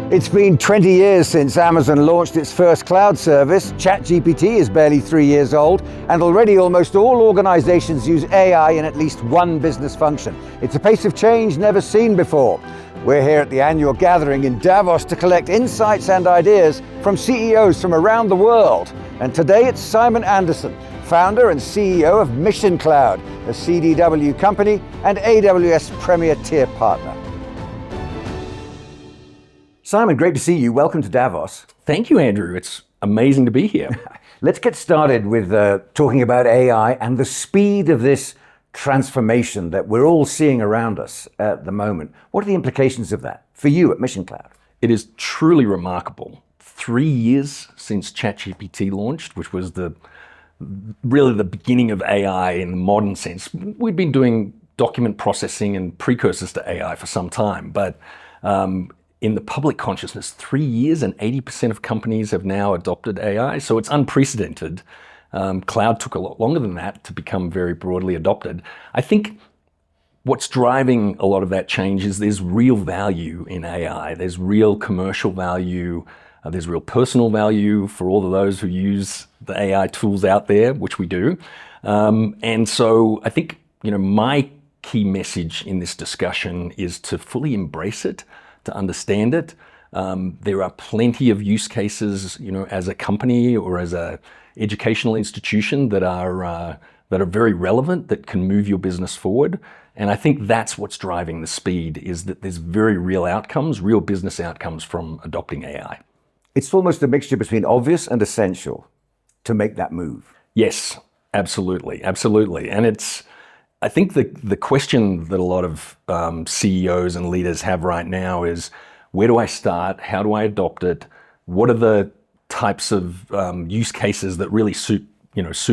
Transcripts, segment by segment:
It's been 20 years since Amazon launched its first cloud service. ChatGPT is barely 3 years old, and already almost all organizations use AI in at least one business function. It's a pace of change never seen before. We're here at the annual gathering in Davos to collect insights and ideas from CEOs from around the world. And today it's Simon Anderson, founder and CEO of Mission Cloud, a CDW company and AWS Premier Tier Partner. Simon, great to see you. Welcome to Davos. Thank you, Andrew. It's amazing to be here. Let's get started with talking about AI and the speed of this transformation that we're all seeing around us at the moment. What are the implications of that for you at Mission Cloud? It is truly remarkable. 3 years since ChatGPT launched, which was really the beginning of AI in the modern sense. We'd been doing document processing and precursors to AI for some time, but in the public consciousness, 3 years and 80% of companies have now adopted AI. So it's unprecedented. Cloud took a lot longer than that to become very broadly adopted. I think what's driving a lot of that change is there's real value in AI. There's real commercial value. There's real personal value for all of those who use the AI tools out there, which we do. And so I think, my key message in this discussion is to fully embrace it, to understand it. There are plenty of use cases, as a company or as a educational institution that are very relevant, that can move your business forward. And I think that's what's driving the speed, is that there's very real outcomes, real business outcomes from adopting AI. It's almost a mixture between obvious and essential to make that move. Yes, absolutely. And I think the question that a lot of CEOs and leaders have right now is, where do I start? How do I adopt it? What are the types of use cases that really suit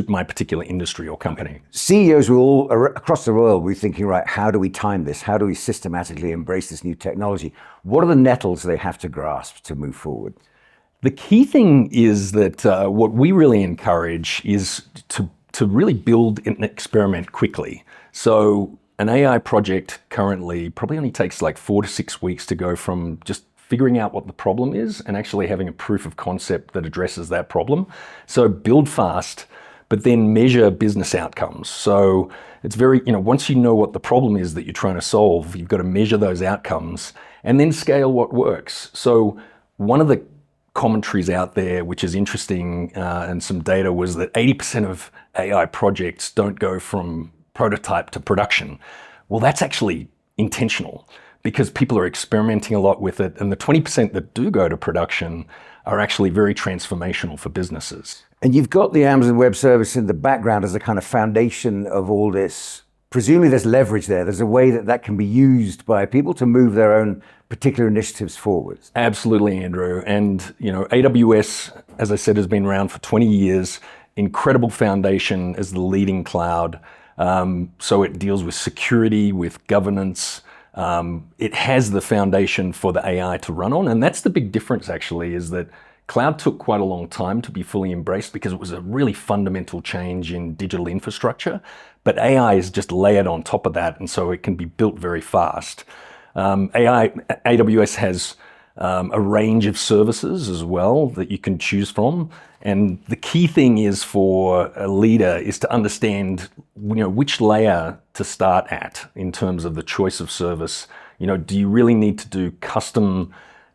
my particular industry or company? CEOs will all across the world be thinking, right, how do we time this? How do we systematically embrace this new technology? What are the nettles they have to grasp to move forward? The key thing is that what we really encourage is to really build and experiment quickly. So an AI project currently probably only takes like 4 to 6 weeks to go from just figuring out what the problem is and actually having a proof of concept that addresses that problem. So build fast, but then measure business outcomes. So it's very, once you know what the problem is that you're trying to solve, you've got to measure those outcomes and then scale what works. So one of the commentaries out there, which is interesting, and some data, was that 80% of AI projects don't go from prototype to production. Well, that's actually intentional because people are experimenting a lot with it. And the 20% that do go to production are actually very transformational for businesses. And you've got the Amazon Web Service in the background as a kind of foundation of all this. Presumably there's leverage there. There's a way that can be used by people to move their own particular initiatives forward. Absolutely, Andrew. And, AWS, as I said, has been around for 20 years. Incredible foundation as the leading cloud. So it deals with security, with governance. It has the foundation for the AI to run on. And that's the big difference, actually, is that cloud took quite a long time to be fully embraced because it was a really fundamental change in digital infrastructure. But AI is just layered on top of that, and so it can be built very fast. AWS has a range of services as well that you can choose from. And the key thing is for a leader is to understand, which layer to start at in terms of the choice of service. Do you really need to do custom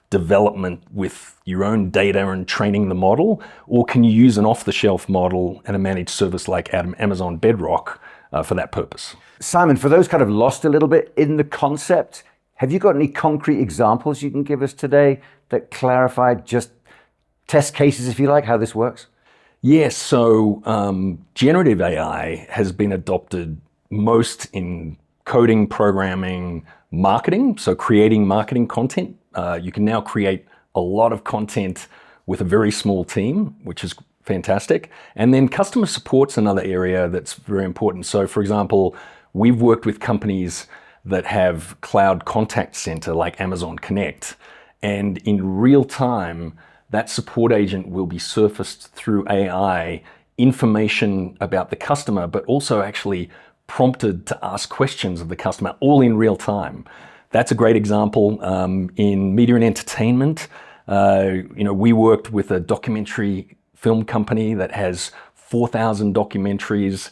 development with your own data and training the model, or can you use an off-the-shelf model and a managed service like Amazon Bedrock for that purpose? Simon, for those kind of lost a little bit in the concept, have you got any concrete examples you can give us today that clarify, just test cases, if you like, how this works? Yes, so generative AI has been adopted most in coding, programming, marketing, so creating marketing content. You can now create a lot of content with a very small team, which is fantastic. And then customer support's another area that's very important. So for example, we've worked with companies that have cloud contact center like Amazon Connect. And in real time, that support agent will be surfaced through AI information about the customer, but also actually prompted to ask questions of the customer all in real time. That's a great example. In media and entertainment, we worked with a documentary film company that has 4,000 documentaries,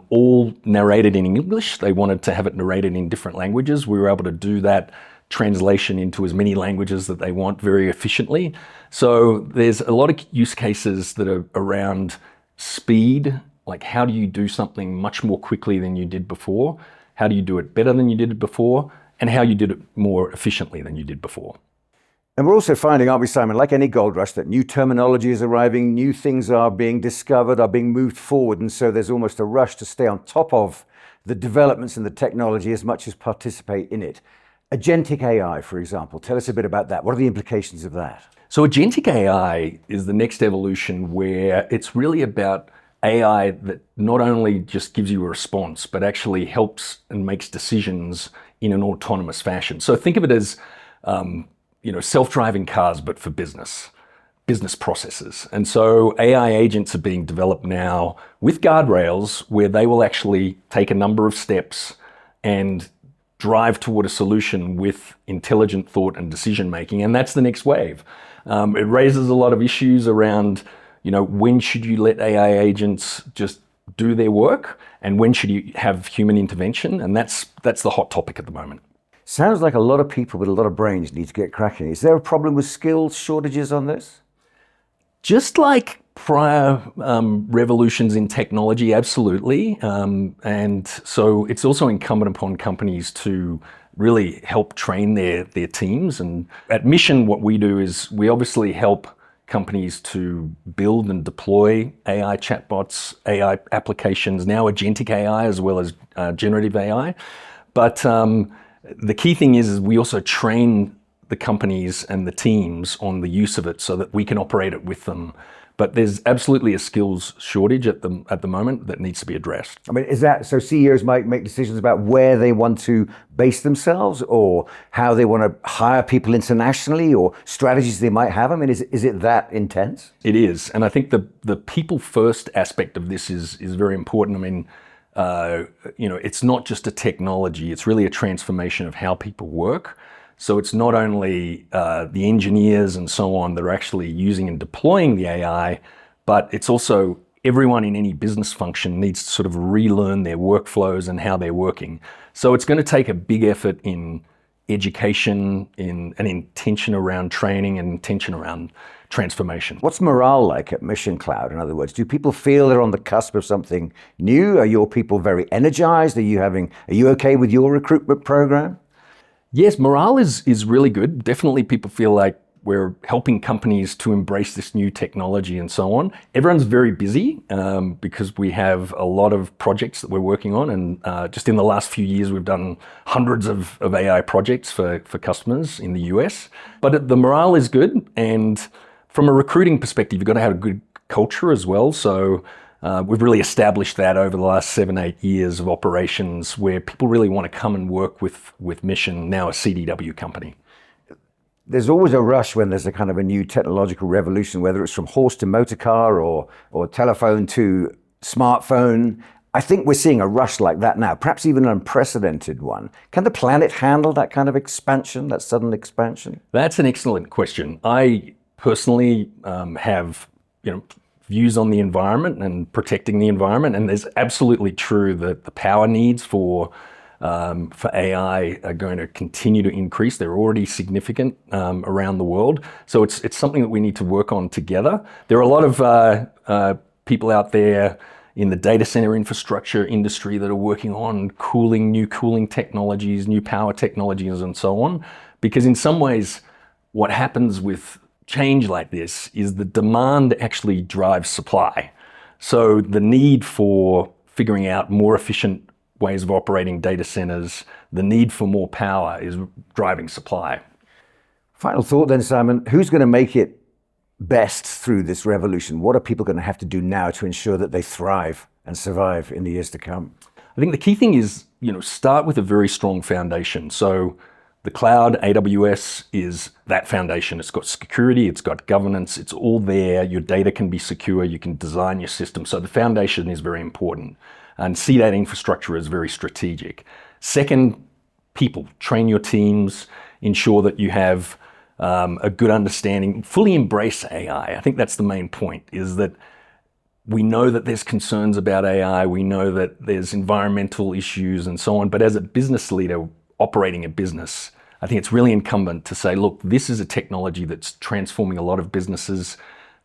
all narrated in English. They wanted to have it narrated in different languages. We were able to do that translation into as many languages that they want very efficiently. So there's a lot of use cases that are around speed, like how do you do something much more quickly than you did before? How do you do it better than you did it before? And how you did it more efficiently than you did before. And we're also finding, aren't we, Simon, like any gold rush, that new terminology is arriving, new things are being discovered, are being moved forward, and so there's almost a rush to stay on top of the developments in the technology as much as participate in it. Agentic AI, for example, tell us a bit about that. What are the implications of that? So agentic AI is the next evolution where it's really about AI that not only just gives you a response, but actually helps and makes decisions in an autonomous fashion. So think of it as self-driving cars, but for business processes. And so AI agents are being developed now with guardrails where they will actually take a number of steps and drive toward a solution with intelligent thought and decision making. And that's the next wave. It raises a lot of issues around, when should you let AI agents just do their work, and when should you have human intervention? And that's the hot topic at the moment. Sounds like a lot of people with a lot of brains need to get cracking. Is there a problem with skills shortages on this? Just like prior revolutions in technology, absolutely. And so it's also incumbent upon companies to really help train their teams. And at Mission, what we do is we obviously help companies to build and deploy AI chatbots, AI applications, now agentic AI as well as generative AI. But the key thing is we also train the companies and the teams on the use of it so that we can operate it with them. But there's absolutely a skills shortage at the moment that needs to be addressed. I mean, is that so? CEOs might make decisions about where they want to base themselves, or how they want to hire people internationally, or strategies they might have. I mean, is it that intense? It is, and I think the people first aspect of this is very important. I mean, it's not just a technology; it's really a transformation of how people work. So it's not only the engineers and so on that are actually using and deploying the AI, but it's also everyone in any business function needs to sort of relearn their workflows and how they're working. So it's going to take a big effort in education, in an intention around training and intention around transformation. What's morale like at Mission Cloud? In other words, do people feel they're on the cusp of something new? Are your people very energized? Are you okay with your recruitment program? Yes, morale is really good. Definitely people feel like we're helping companies to embrace this new technology and so on. Everyone's very busy because we have a lot of projects that we're working on. And just in the last few years, we've done hundreds of AI projects for customers in the US. But the morale is good. And from a recruiting perspective, you've got to have a good culture as well. So we've really established that over the last 7-8 years of operations where people really want to come and work with Mission, now a CDW company. There's always a rush when there's a kind of a new technological revolution, whether it's from horse to motor car or telephone to smartphone. I think we're seeing a rush like that now, perhaps even an unprecedented one. Can the planet handle that kind of expansion, that sudden expansion? That's an excellent question. I personally have, views on the environment and protecting the environment, and there's absolutely true that the power needs for AI are going to continue to increase. They're already significant around the world, so it's something that we need to work on together. There are a lot of people out there in the data center infrastructure industry that are working on new cooling technologies, new power technologies, and so on. Because in some ways, what happens with change like this is the demand actually drives supply. So the need for figuring out more efficient ways of operating data centers, the need for more power is driving supply. Final thought then, Simon, who's going to make it best through this revolution? What are people going to have to do now to ensure that they thrive and survive in the years to come? I think the key thing is, start with a very strong foundation. So The cloud, AWS, is that foundation. It's got security, it's got governance, it's all there. Your data can be secure, you can design your system. So the foundation is very important. And see that infrastructure as very strategic. Second, people. Train your teams, ensure that you have a good understanding, fully embrace AI. I think that's the main point, is that we know that there's concerns about AI, we know that there's environmental issues and so on, but as a business leader operating a business, I think it's really incumbent to say, look, this is a technology that's transforming a lot of businesses.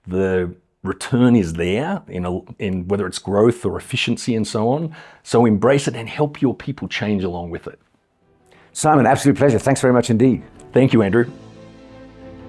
The return is there in whether it's growth or efficiency and so on. So embrace it and help your people change along with it. Simon, absolute pleasure. Thanks very much indeed. Thank you, Andrew.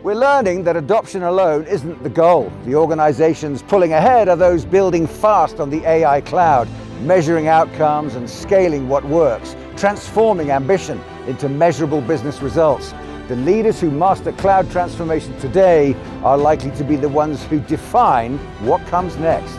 We're learning that adoption alone isn't the goal. The organizations pulling ahead are those building fast on the AI cloud, measuring outcomes and scaling what works, transforming ambition into measurable business results. The leaders who master cloud transformation today are likely to be the ones who define what comes next.